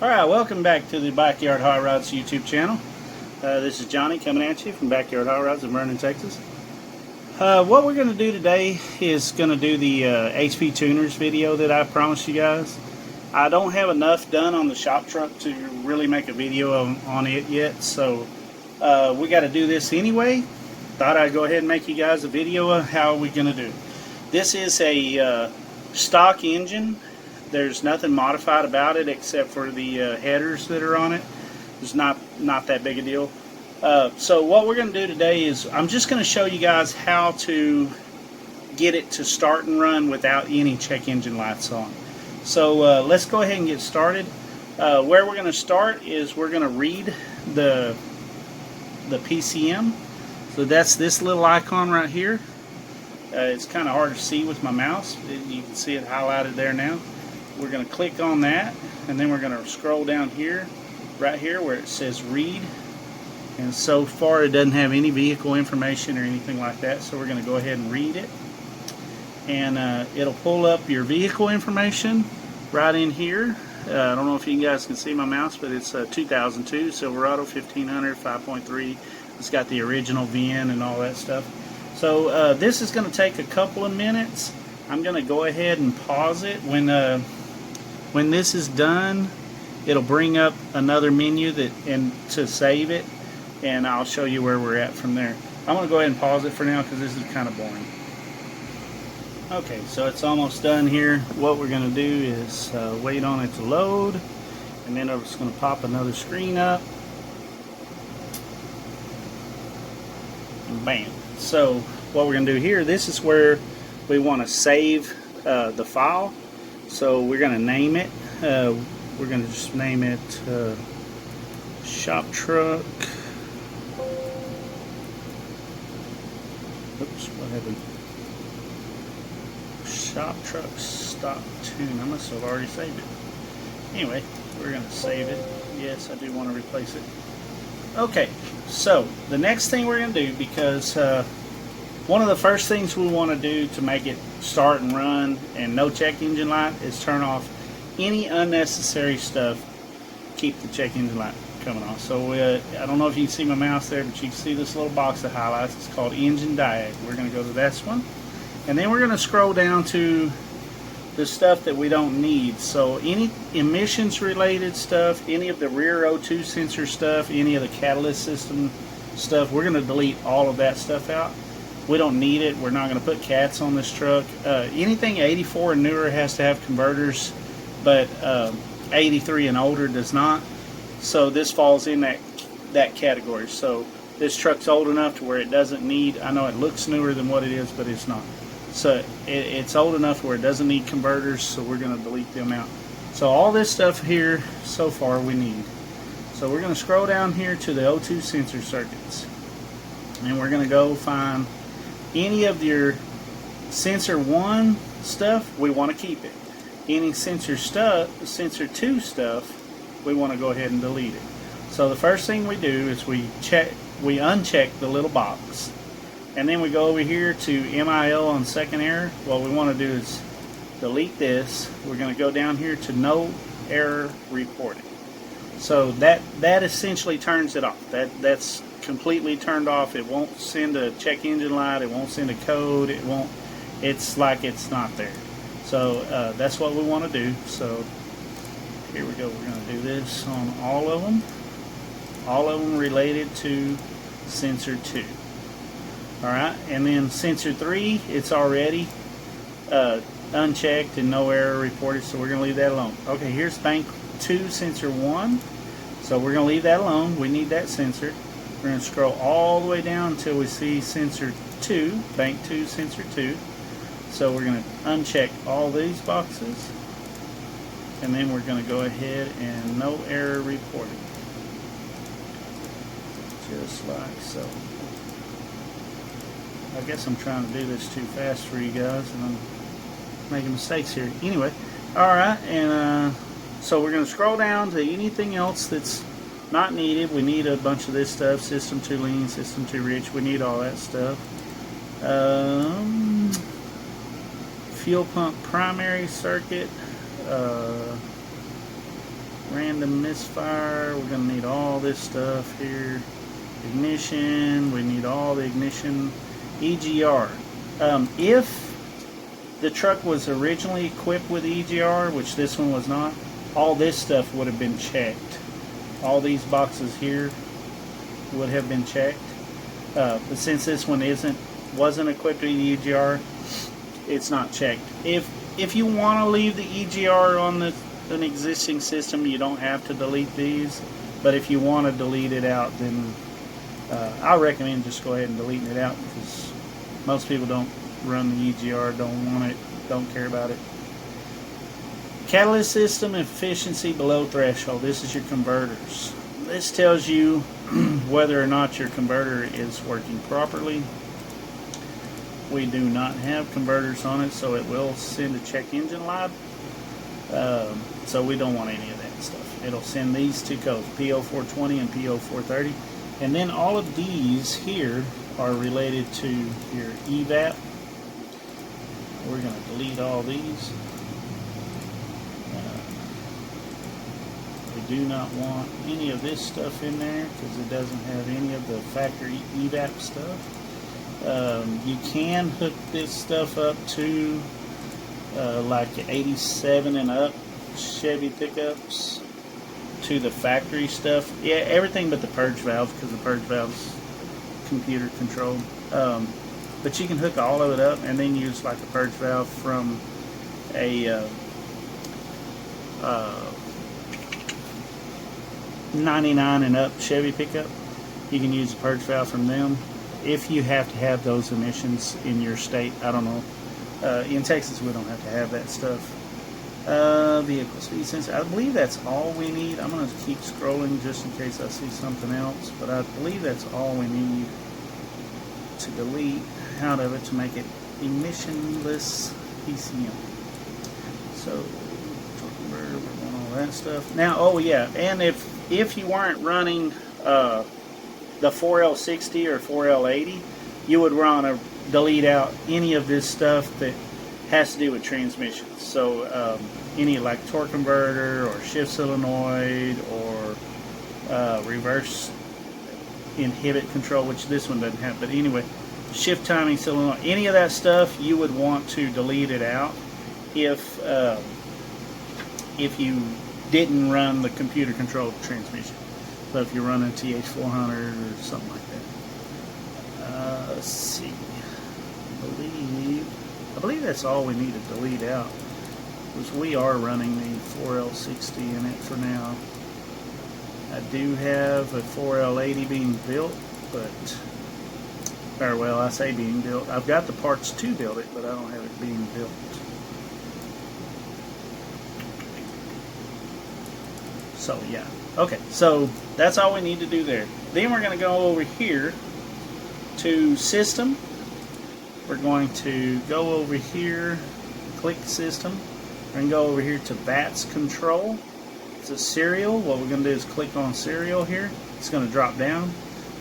Alright, welcome back to the Backyard Hot Rods YouTube channel. This is Johnny coming at you from Backyard Hot Rods in Vernon, Texas. What we're going to do today is going to do the HP tuners video that I promised you guys. I don't have enough done on the shop truck to really make a video on it yet, so we got to do this anyway. Thought I'd go ahead and make you guys a video of how we're going to do it. This is a stock engine. There's nothing modified about it except for the headers that are on it. It's not that big a deal. So what we're going to do today is I'm just going to show you guys how to get it to start and run without any check engine lights on. So let's go ahead and get started. Where we're going to start is we're going to read the PCM. So that's this little icon right here. It's kind of hard to see with my mouse. You can see it highlighted there now. We're going to click on that, and then we're going to scroll down here, right here where it says read. And so far it doesn't have any vehicle information or anything like that, so we're going to go ahead and read it. And it'll pull up your vehicle information right in here. I don't know if you guys can see my mouse, but it's a 2002 Silverado 1500 5.3. It's got the original VIN and all that stuff. So this is going to take a couple of minutes. I'm going to go ahead and pause it. When this is done, it'll bring up another menu to save it, and I'll show you where we're at from there. I'm going to go ahead and pause it for now because this is kind of boring. Okay, so it's almost done here. What we're going to do is wait on it to load, and then it's going to pop another screen up. And bam. So what we're going to do here, this is where we want to save the file. So we're going to name it. We're going to just name it Shop Truck. Oops, what happened? Shop Truck Stock Tune. I must have already saved it. Anyway, we're going to save it. Yes, I do want to replace it. Okay, so the next thing we're going to do, because one of the first things we want to do to make it start and run and no check engine light is turn off any unnecessary stuff. Keep the check engine light coming off. So I don't know if you can see my mouse there, but you can see this little box of highlights. It's called Engine Diag. We're going to go to this one, and then we're going to scroll down to the stuff that we don't need. So any emissions related stuff, any of the rear O2 sensor stuff, any of the catalyst system stuff, we're going to delete all of that stuff out. We don't need it. We're not going to put cats on this truck. Anything 84 and newer has to have converters, but 83 and older does not. So this falls in that category. So this truck's old enough to where it doesn't need, I know it looks newer than what it is, but it's not. So it's old enough where it doesn't need converters, so we're going to delete them out. So all this stuff here so far we need. So we're going to scroll down here to the O2 sensor circuits, and we're going to go find any of your sensor 1 stuff. We want to keep it. Any sensor 2 stuff, we want to go ahead and delete it. So the first thing we do is we uncheck the little box, and then we go over here to MIL on second error. What we want to do is delete this. We're going to go down here to no error reporting. So that essentially turns it off. That's completely turned off. It won't send a check engine light. It won't send a code. It's like it's not there. So that's what we want to do. So here we go. We're going to do this on all of them. All of them related to sensor 2. Alright, and then sensor 3, it's already unchecked and no error reported, so we're going to leave that alone. Okay, here's bank 2 sensor 1. So we're going to leave that alone. We need that sensor. We're going to scroll all the way down until we see sensor 2, bank 2 sensor 2. So we're going to uncheck all these boxes, and then we're going to go ahead and no error reported. Just like so. I guess I'm trying to do this too fast for you guys, and I'm making mistakes here. Anyway, alright, and so we're going to scroll down to anything else that's not needed. We need a bunch of this stuff. System 2 lean, system 2 rich. We need all that stuff. Fuel pump primary circuit. random misfire. We're going to need all this stuff here. Ignition, we need all the ignition. EGR. If the truck was originally equipped with EGR, which this one was not, all this stuff would have been checked. All these boxes here would have been checked. But since this one wasn't equipped with EGR, it's not checked. If you want to leave the EGR on an existing system, you don't have to delete these. But if you want to delete it out, then I recommend just go ahead and deleting it out, because most people don't run the EGR, don't want it, don't care about it. Catalyst system efficiency below threshold. This is your converters. This tells you whether or not your converter is working properly. We do not have converters on it, so it will send a check engine light. So we don't want any of that stuff. It'll send these two codes, PO420 and PO430. And then all of these here are related to your EVAP. We're going to delete all these. We do not want any of this stuff in there because it doesn't have any of the factory EVAP stuff. You can hook this stuff up to like 87 and up Chevy pickups to the factory stuff. Yeah, everything but the purge valve, because the purge valve's computer controlled. But you can hook all of it up and then use like a purge valve from a 99 and up Chevy pickup. You can use the purge valve from them if you have to have those emissions in your state. I don't know. In Texas, we don't have to have that stuff. Vehicle speed sensor. I believe that's all we need. I'm going to keep scrolling just in case I see something else, but I believe that's all we need to delete out of it to make it emissionless PCM. So, we want all that stuff. Now, oh yeah, and if you weren't running the 4L60 or 4L80, you would want to delete out any of this stuff that has to do with transmissions. So any like torque converter or shift solenoid or reverse inhibit control, which this one doesn't have, but anyway, shift timing solenoid, any of that stuff you would want to delete it out if you didn't run the computer controlled transmission. But if you're running TH400 or something like that. Let's see. I believe that's all we need to delete out, because we are running the 4L60 in it for now. I do have a 4L80 being built, or well, I say being built. I've got the parts to build it, but I don't have it being built. So yeah, okay, so that's all we need to do there. Then we're going to go over here to system. We're going to go over here, click system. We're going to go over here to VATS control. It's a serial. What we're going to do is click on serial here. It's going to drop down.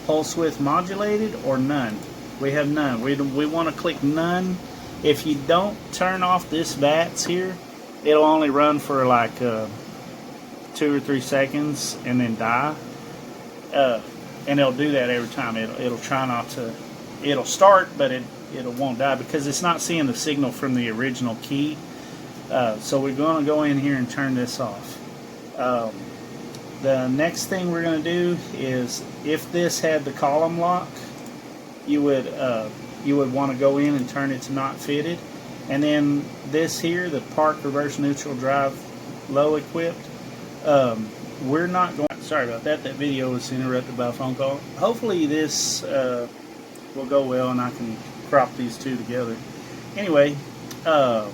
Pulse width modulated or none. We have none. We want to click none. If you don't turn off this VATS here, it'll only run for like 2 or 3 seconds and then die. And it'll do that every time. It'll try not to. It'll start, but it won't die because it's not seeing the signal from the original key. So we're going to go in here and turn this off. The next thing we're going to do is, if this had the column lock, you would want to go in and turn it to not fitted. And then this here, the park reverse neutral drive low equipped, we're not going. Sorry about that. That video was interrupted by a phone call. Hopefully this will go well and I can crop these two together. Anyway, I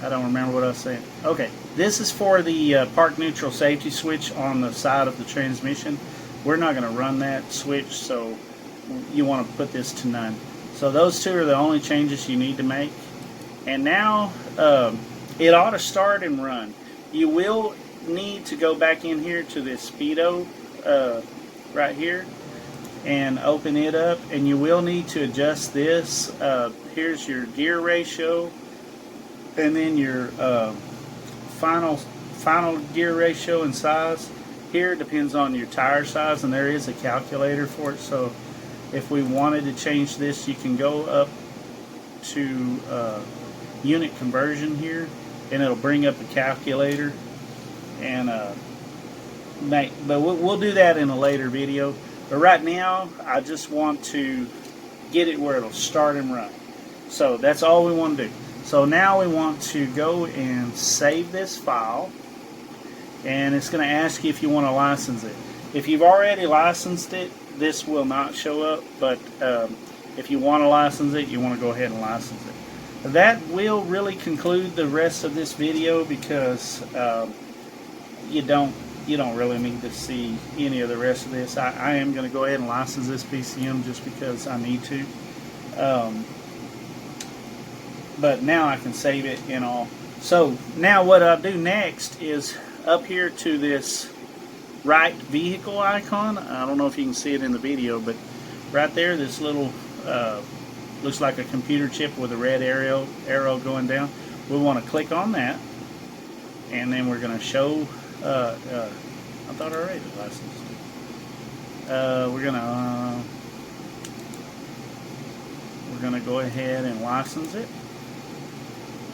don't remember what I was saying. Okay, this is for the park neutral safety switch on the side of the transmission. We're not going to run that switch, so you want to put this to none. So those two are the only changes you need to make. And now it ought to start and run. You will need to go back in here to this Speedo right here and open it up, and you will need to adjust this. Here's your gear ratio, and then your final final gear ratio and size here depends on your tire size, and there is a calculator for it. So if we wanted to change this, you can go up to unit conversion here, and it'll bring up a calculator, and but we'll do that in a later video. But right now I just want to get it where it'll start and run. So that's all we want to do. So now we want to go and save this file, and it's going to ask you if you want to license it. If you've already licensed it, this will not show up, but if you want to license it, you want to go ahead and license it. That will really conclude the rest of this video, because you don't really need to see any of the rest of this. I am going to go ahead and license this PCM just because I need to. But now I can save it and all. So now what I'll do next is up here to this right vehicle icon. I don't know if you can see it in the video, but right there, this little looks like a computer chip with a red arrow going down. We want to click on that, and then we're going to show. I thought I already licensed it. We're gonna go ahead and license it.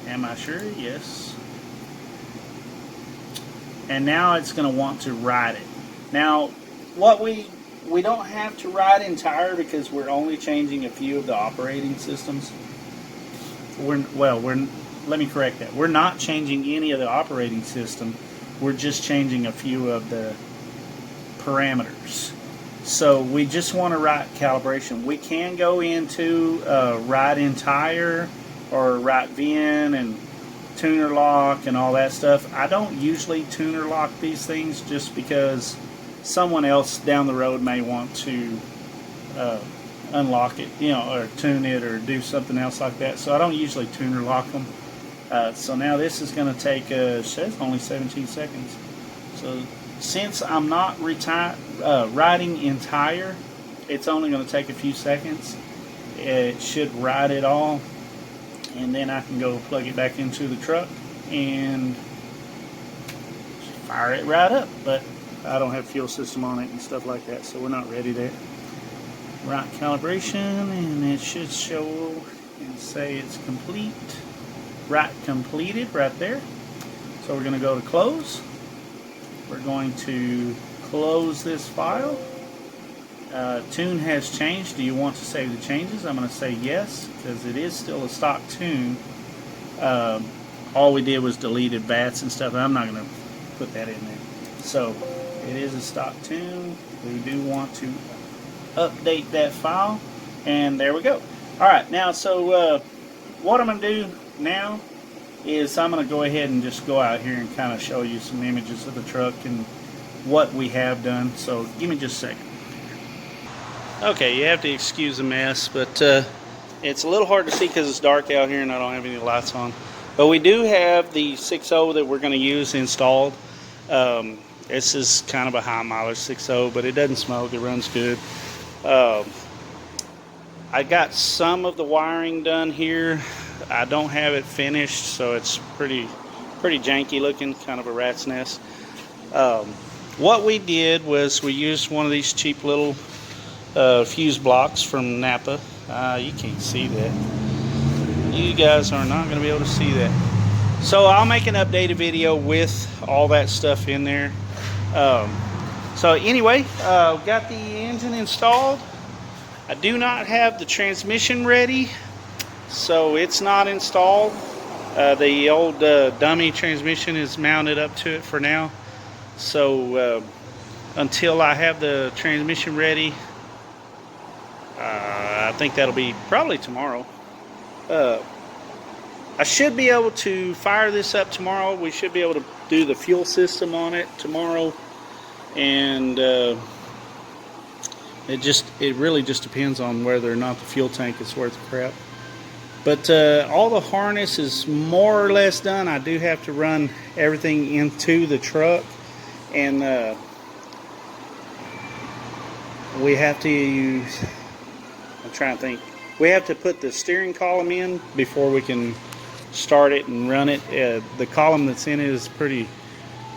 Am I sure? Yes. And now it's going to want to write it. Now, what we don't have to write entire, because we're only changing a few of the operating systems. Let me correct that. We're not changing any of the operating system. We're just changing a few of the parameters. So we just want to write calibration. We can go into write entire or write VIN and tuner lock and all that stuff. I don't usually tuner lock these things, just because someone else down the road may want to unlock it, or tune it or do something else like that. So I don't usually tuner lock them. So now this is going to take, it says only 17 seconds. So since I'm not writing entire, it's only going to take a few seconds. It should write it all, and then I can go plug it back into the truck and fire it right up. But I don't have fuel system on it and stuff like that, so we're not ready there. Right calibration, and it should show and say it's complete. Right completed right there. So we're going to go to close. We're going to close this file. Tune has changed. Do you want to save the changes? I'm going to say yes, because it is still a stock tune. All we did was deleted bats and stuff. I'm not going to put that in there. So it is a stock tune. We do want to update that file, and there we go. Alright, now so what I'm going to do now is I'm going to go ahead and just go out here and kind of show you some images of the truck and what we have done. So give me just a second. Okay, you have to excuse the mess, but it's a little hard to see because it's dark out here and I don't have any lights on. But we do have the 6.0 that we're going to use installed. This is kind of a high mileage 6.0, but it doesn't smoke. It runs good. I got some of the wiring done here. I don't have it finished, so it's pretty janky looking, kind of a rat's nest. What we did was we used one of these cheap little fuse blocks from Napa. You can't see that. You guys are not going to be able to see that. So I'll make an updated video with all that stuff in there. So anyway, got the engine installed. I do not have the transmission ready, so it's not installed. The old dummy transmission is mounted up to it for now. So until I have the transmission ready, I think that'll be probably tomorrow. I should be able to fire this up tomorrow. We should be able to do the fuel system on it tomorrow, and it really just depends on whether or not the fuel tank is worth the crap. But all the harness is more or less done. I do have to run everything into the truck, and we have to use, I'm trying to think, we have to put the steering column in before we can start it and run it. The column that's in it is pretty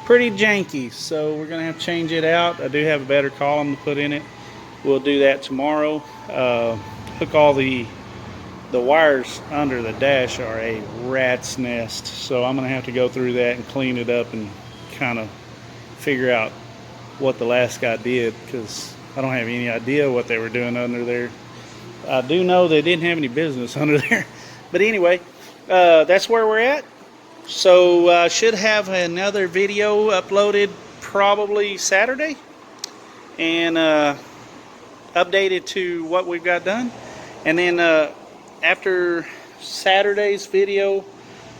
pretty janky, so we're gonna have to change it out. I do have a better column to put in it. We'll do that tomorrow. Hook all the wires under the dash are a rat's nest, so I'm gonna have to go through that and clean it up and kind of figure out what the last guy did, because I don't have any idea what they were doing under there. I do know they didn't have any business under there. But anyway, that's where we're at. So I should have another video uploaded probably Saturday, and updated to what we've got done. And then after Saturday's video,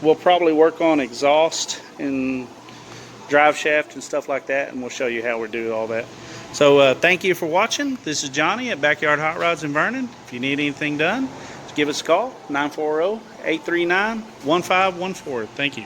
we'll probably work on exhaust and drive shaft and stuff like that, and we'll show you how we do all that. So thank you for watching. This is Johnny at Backyard Hot Rods in Vernon. If you need anything done, just give us a call, 940-839-1514. Thank you.